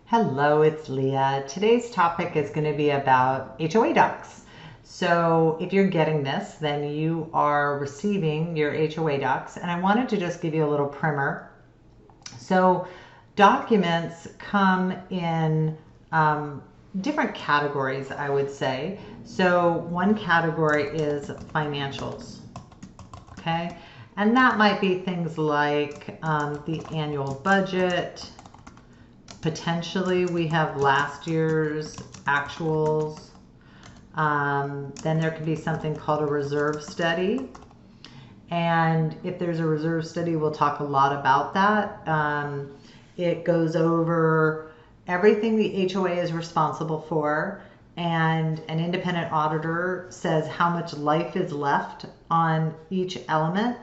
Hello, it's Leah. Today's topic is going to be about HOA docs. So if you're getting this, then you are receiving your HOA docs, and I wanted to just give you a little primer. So documents come in different categories, I would say. So one category is financials, okay? And that might be things like the annual budget. Potentially we have last year's actuals. Then there could be something called a reserve study. And if there's a reserve study, we'll talk a lot about that. It goes over everything the HOA is responsible for, and an independent auditor says how much life is left on each element,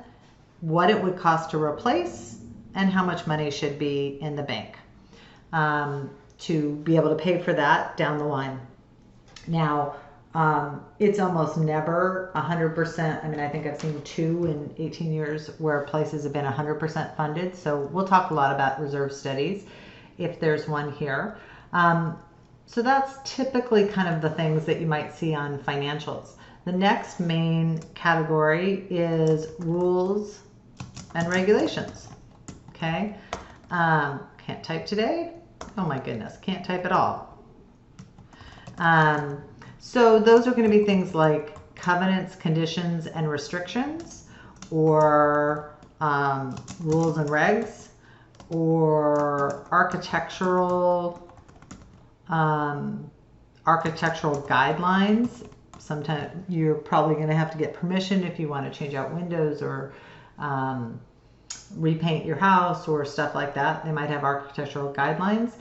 what it would cost to replace, and how much money should be in the bank to be able to pay for that down the line. Now, it's almost never 100%. I mean, I think I've seen 2 in 18 years where places have been 100% funded. So we'll talk a lot about reserve studies if there's one here. So that's typically kind of the things that you might see on financials. The next main category is rules and regulations. Okay. Can't type today. Oh my goodness, can't type at all. So those are going to be things like covenants, conditions, and restrictions, or rules and regs, or architectural guidelines. Sometimes you're probably going to have to get permission if you want to change out windows or repaint your house or stuff like that. They might have architectural guidelines.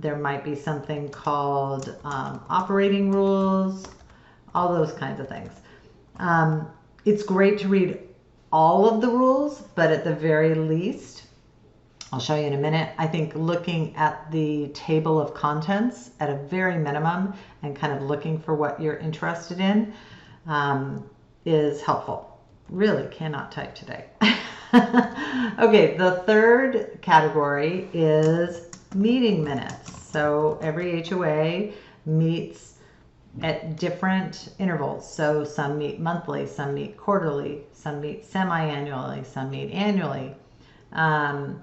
There might be something called operating rules, all those kinds of things. It's great to read all of the rules, but at the very least, I'll show you in a minute, I think looking at the table of contents at a very minimum and kind of looking for what you're interested in is helpful. Really cannot type today. Okay, the third category is meeting minutes. So every HOA meets at different intervals. So some meet monthly, some meet quarterly, some meet semi-annually, some meet annually. And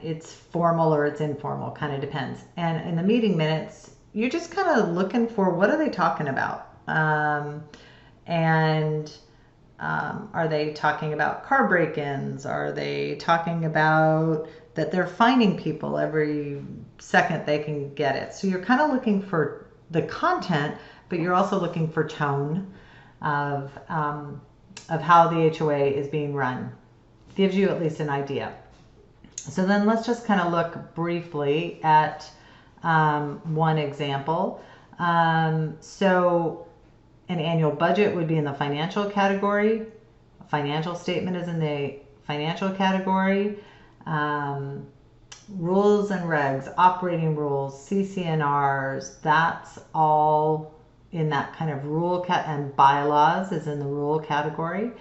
it's formal or it's informal, kind of depends. And in the meeting minutes, you're just kind of looking for what are they talking about? Are they talking about car break-ins? Are they talking about that they're finding people every second they can get it? So you're kind of looking for the content, but you're also looking for tone of how the HOA is being run. Gives you at least an idea. So then let's just kind of look briefly at one example. So an annual budget would be in the financial category. A financial statement is in the financial category. Rules and regs, operating rules, CC&Rs, that's all in that kind of rule and bylaws is in the rule category.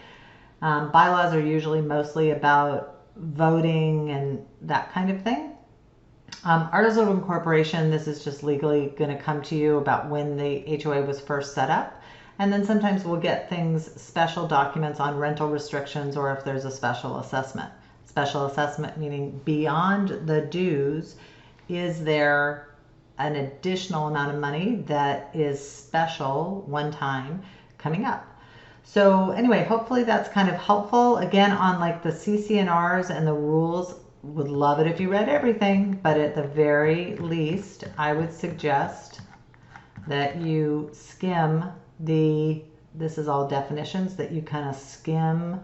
Bylaws are usually mostly about voting and that kind of thing. Articles of incorporation, this is just legally going to come to you about when the HOA was first set up. And then sometimes we'll get things, special documents on rental restrictions or if there's a special assessment. Special assessment meaning beyond the dues, is there an additional amount of money that is special one time coming up? So anyway, hopefully that's kind of helpful. Again, on like the CC&Rs and the rules, would love it if you read everything, but at the very least, I would suggest that you skim this is all definitions, that you kind of skim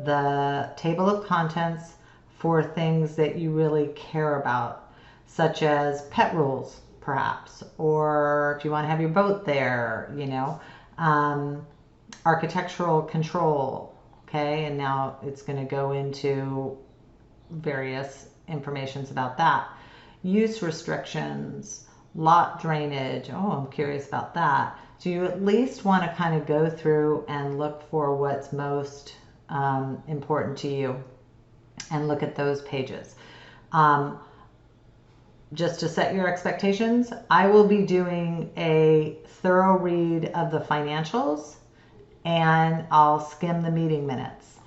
the table of contents for things that you really care about, such as pet rules, perhaps, or if you want to have your boat there, you know, architectural control, okay, and now it's going to go into various informations about that. Use restrictions, lot drainage, oh, I'm curious about that. So you at least want to kind of go through and look for what's most important to you and look at those pages. just to set your expectations, I will be doing a thorough read of the financials and I'll skim the meeting minutes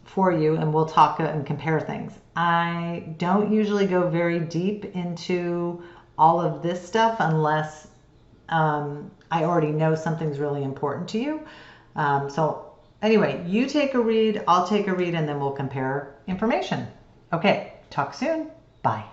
for you, and we'll talk and compare things. I don't usually go very deep into all of this stuff unless I already know something's really important to you. So anyway, you take a read, I'll take a read, and then we'll compare information. Okay, talk soon. Bye.